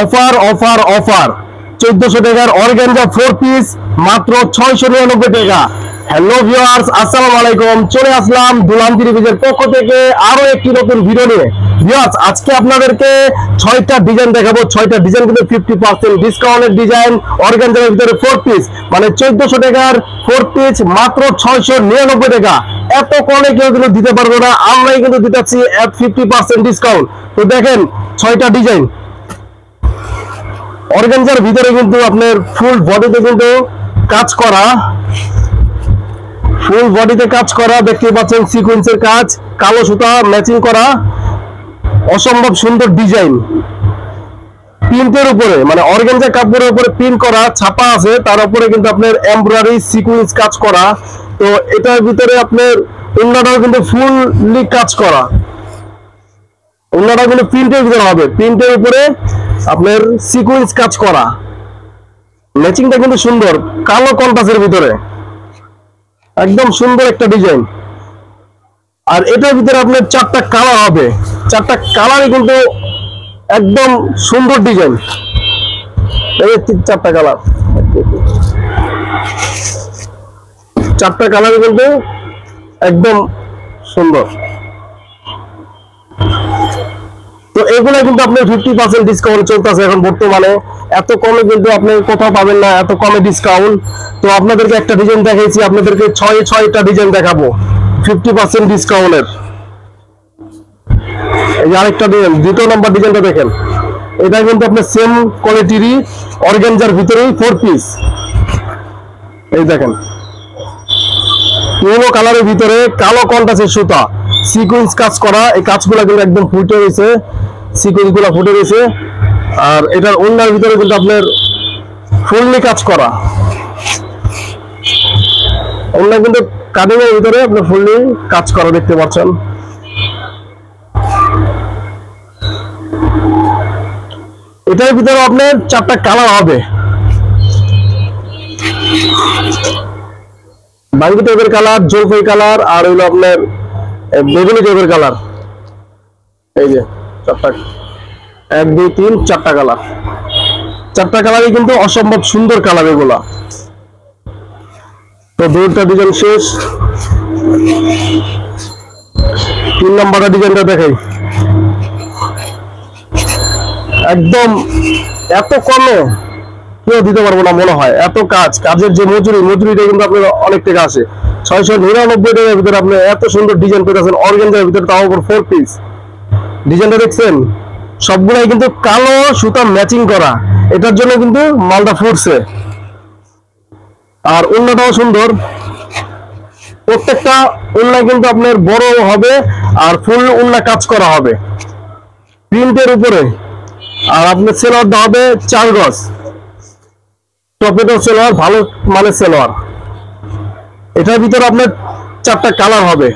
Offer offer offer 1400 টাকার organza 4 piece মাত্র 699 টাকা। হ্যালো ভিউয়ার্স, আসসালামু আলাইকুম। চলে আসলাম দুলান ত্রিভুজের পক্ষ থেকে আরো একটি নতুন ভিডিও নিয়ে। ভিউয়ার্স, আজকে আপনাদেরকে 6টা ডিজাইন দেখাবো। 6টা ডিজাইন কিন্তু 50% ডিসকাউন্টের ডিজাইন, অর্গানজার ভিতরে 4 পিস, মানে 1400 টাকার 4 পিস মাত্র 699 টাকা। এত কমে কেউ কিন্তু দিতে পারবো না, আমরাই কিন্তু দিতেছি 50% ডিসকাউন্ট। তো দেখেন 6টা ডিজাইন অর্গানজার ভিতরে কিন্তু আপনার ফুল বডিতে কিন্তু কাজ করা, ফুল বডিতে কাজ করা দেখতে পাচ্ছেন, সিকোয়েন্সের কাজ, কালো সুতা ম্যাচিং করা, অসম্ভব সুন্দর ডিজাইন। প্রিন্টের উপরে মানে অর্গানজা কাপড়ের উপরে প্রিন্ট করা ছাপা আছে, তার উপরে কিন্তু আপনার এমব্রয়ডারি সিকোয়েন্স কাজ করা। তো এটার ভিতরে আপনার ওন্নাটাও কিন্তু ফুললি কাজ করা, ওন্নাটা কিন্তু প্রিন্টের ভিতরে হবে, প্রিন্টের উপরে আপনার সিকোয়েন্স কাজ করা, ম্যাচিংটা কিন্তু সুন্দর, কালো কন্ট্রাস্টের ভিতরে একদম সুন্দর একটা ডিজাইন। আর এটার ভিতরে আপনার 4টা কালার হবে, 4টা কালারই কিন্তু একদম সুন্দর ডিজাইন। এই 4টা কালার, 4টা কালারই কিন্তু একদম সুন্দর। তো এগুলো কিন্তু আপনার 50% ডিসকাউন্ট চলতেছে এখন বর্তমানে। এত কমে কিন্তু আপনি কোথাও পাবেন না, এত কমে ডিসকাউন্ট। তো আপনাদেরকে একটা ডিজাইন দেখাইছি, আপনাদেরকে 6টা ডিজাইন দেখাবো 50% ডিসকাউন্টের। এই যে আরেকটা ডিজাইন, 2 নম্বর ডিজাইনটা দেখেন, এটা কিন্তু আপনার সেম কোয়ালিটিরই অর্গানজার ভিতরেই 4 পিস। এই দেখেন ইয়েলো কালারের ভিতরে কালো কন্ট্রাস্টের সুতা, সিকোয়েন্স কাজ করা, এই কাজগুলো কিন্তু একদম ফুটে রয়েছে, সিকোয়েন্স গুলো ফুটে রয়েছে। আর এটার ওন্নার ভিতরে কিন্তু আপনার ফুললি কাজ করা, ওন্না কিন্তু কাটিং এর ভিতরে আপনার ফুললি কাজ করা দেখতে পাচ্ছেন। এটার ভিতরে আপনার 4টা কালার হবে, বাঙ্গি টাইপের কালার, জলপাই কালার, আর হইলো আপনার বেগুনি টাইপের কালার। এই যে 4টা, 1 2 3 4টা কালার, 4টা কালারই কিন্তু অসম্ভব সুন্দর কালার এগুলা। তো 2টা ডিজাইন শেষ, 3 নম্বরের ডিজাইনটা দেখাই। একদম এত কমে কেউ দিতে পারবো না মনে হয়, এত কাজের যে মজুরিটা কিন্তু আপনার অনেক টাকা আসে। 699 টাকার ভিতরে আপনি এত সুন্দর ডিজাইন পেয়েছেন অর্গানজার ভিতরে, তাও আবার 4 পিস। ডিজাইনটা দেখছেন, সবগুলাই কিন্তু কালো সুতা ম্যাচিং করা, এটার জন্য কিন্তু মালটা ফুটছে। আর ওন্নাটাও সুন্দর, প্রত্যেকটা ওন্না কিন্তু আপনার বড় হবে আর ফুল ওন্না কাজ করা হবে প্রিন্টের উপরে। আর আপনার সেলোয়ারটা হবে 4 গজ, টপেটো সেলোয়ার, ভালো মানের সেলোয়ার। এটার ভিতরে আপনার 4টা কালার হবে,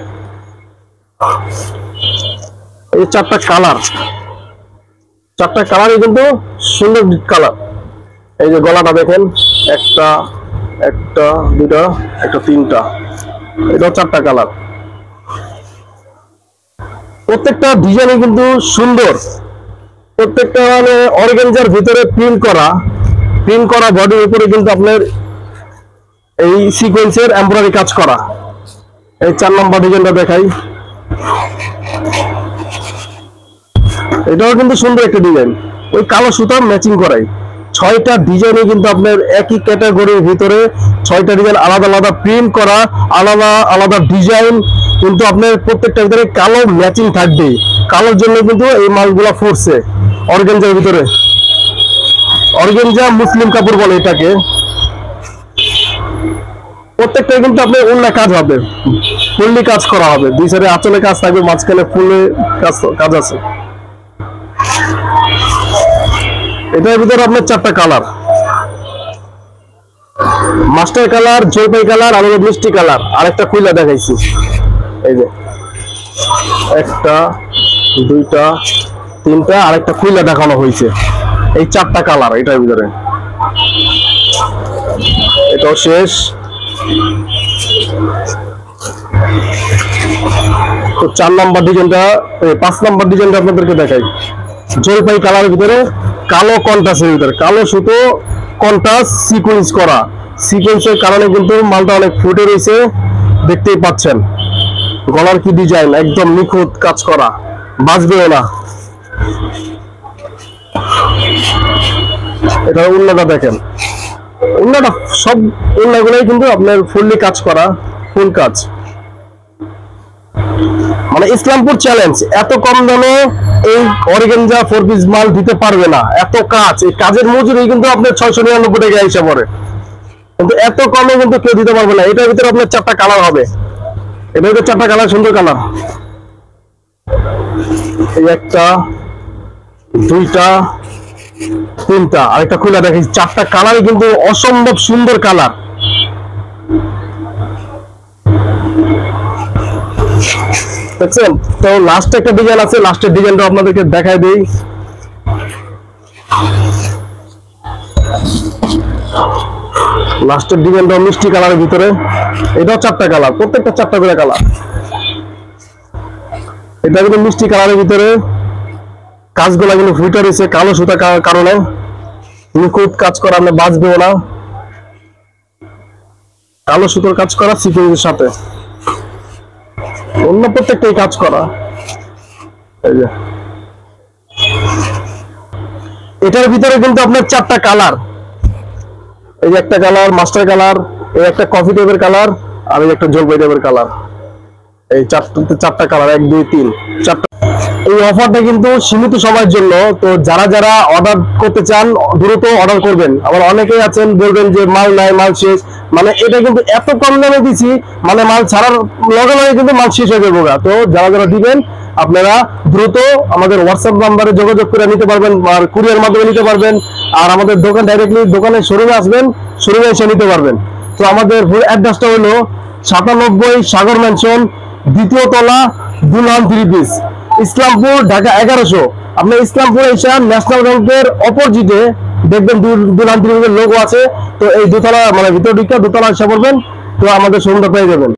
এই 4টা কালার, 4টা কালারই কিন্তু সুন্দর কালার। এই যে গলাটা দেখেন, একটা 2টা, একটা 3টা, এটাও 4টা কালার। প্রত্যেকটা ডিজাইনই কিন্তু সুন্দর, প্রত্যেকটা মানে অর্গানজার ভিতরে প্রিন্ট করা বডির উপরে কিন্তু আপনার এই সিকোয়েন্সের এমব্রয়ডারি কাজ করা। এই 4 নম্বর ডিজাইনটা দেখাই, এটাও কিন্তু সুন্দর একটা ডিজাইন, ওই কালো সুতা ম্যাচিং করাই। 6টা ডিজাইনে কিন্তু আপনার একই ক্যাটাগরির ভিতরে 6টা ডিজাইন, আলাদা আলাদা প্রিন্ট করা, আলাদা আলাদা ডিজাইন, কিন্তু আপনার প্রত্যেকটা ভিতরে কালো ম্যাচিং থাকবে। কালোর জন্য কিন্তু এই মালগুলা ফুটছে অর্গানজার ভিতরে। অর্গানজা মুসলিম কাপড় বলে এটাকে। প্রত্যেকটা কিন্তু আপনার ওন্না কাজ হবে, ফুললি কাজ করা হবে, 2 সাইডে আঁচলে কাজ থাকবে, মাঝখানে ফুলে কাজ আছে। এটার ভিতরে আপনার 4টা কালার, মাস্টার কালার, জলপাই কালার, আর মিষ্টি কালার। আরেকটা খুইলা দেখাইছি, এই যে 1টা 2টা 3টা, আরেকটা খুইলা দেখানো হয়েছে। এই 4টা কালার এটার ভিতরে, এটাও শেষ। তো 4 নম্বর ডিজাইনটা, 5 নম্বর ডিজাইনটা আপনাদেরকে দেখাই। জলপাই কালারের ভিতরে কালো কন্ট্রাস্টের ভিতরে, কালো সুতো কন্ট্রাস্ট সিকোয়েন্স করা, সিকোয়েন্সের কারণে কিন্তু মালটা অনেক ফুটে রয়েছে, দেখতেই পাচ্ছেন। গলার কি ডিজাইন, একদম নিখুঁত কাজ করা, বাজবেও না। এটা উন্নাটা দেখেন, উন্নাটা সব উন্নাগুলোই কিন্তু আপনার ফুললি কাজ করা, ফুল কাজ। মানে ইসলামপুর চ্যালেঞ্জ এত কম দামে এই অর্গানজা 4 পিস মাল দিতে পারবে না। এত কাজ, এই কাজের মজুরি কিন্তু আপনার 699 টাকা হিসাব করে, কিন্তু এত কমে কিন্তু কেউ দিতে পারবে না। এটার ভিতরে আপনার 4টা কালার হবে, এটার ভিতরে 4টা কালার, সুন্দর কালার। এই একটা, দুইটা, তিনটা, আরেকটা খুলে দেখি, 4টা কালারই কিন্তু অসম্ভব সুন্দর কালার। দেখছেন তো? লাস্ট একটা ডিজাইন আছে, লাস্টের ডিজাইনটা আপনাদেরকে দেখাই দিই। লাস্টের ডিজাইনটা মিষ্টি কালারের ভিতরে, এটাও 4টা কালার, প্রত্যেকটা 4টা করে কালার। এটা কিন্তু মিষ্টি কালারের ভিতরে, কাজগুলা কিন্তু ফুটে রয়েছে কালো সুতা কারণে, নিখুঁত কাজ করা, আপনি বাজবেও না। কালো সুতোর কাজ করা সিকোয়েন্সের সাথে, অন্য প্রত্যেকটাই কাজ করা। এই যে এটার ভিতরে কিন্তু আপনার 4টা কালার, এই যে একটা কালার মাস্টার কালার, এই একটা কফি টাইপের কালার, আর এই একটা জলপাই টাইপের কালার। এই 4টা কালার, 1 2 3 4টা। এই অফারটা কিন্তু সীমিত সময়ের জন্য, তো যারা যারা অর্ডার করতে চান দ্রুত অর্ডার করবেন। আবার অনেকেই আছেন বলবেন যে মাল নাই, মাল শেষ। মানে এটা কিন্তু এত কম দামে দিচ্ছি, মানে মাল ছাড়ার লগে লগে কিন্তু মাল শেষ হয়ে যাবে। তো যারা যারা দিবেন আপনারা দ্রুত আমাদের হোয়াটসঅ্যাপ নাম্বারে যোগাযোগ করে নিতে পারবেন, আর কুরিয়ার মাধ্যমে নিতে পারবেন। আর আমাদের দোকান ডাইরেক্টলি দোকানে শোরুমে আসবেন, শোরুমে এসে নিতে পারবেন। তো আমাদের অ্যাড্রেসটা হলো 97 সাগর ম্যানশন, 2য় তলা, দুলহান 3 পিস, ইসলামপুর, ঢাকা 1100। আপনি ইসলামপুর এসে ন্যাশনাল ব্যাংকের অপোজিটে দেখবেন দুলহান 3 পিসের লোগো আছে। তো এই দোতলা, মানে ভিতর দিকটা দোতলা এসে পড়বেন, তো আমাদের শোরুমটা পেয়ে যাবেন।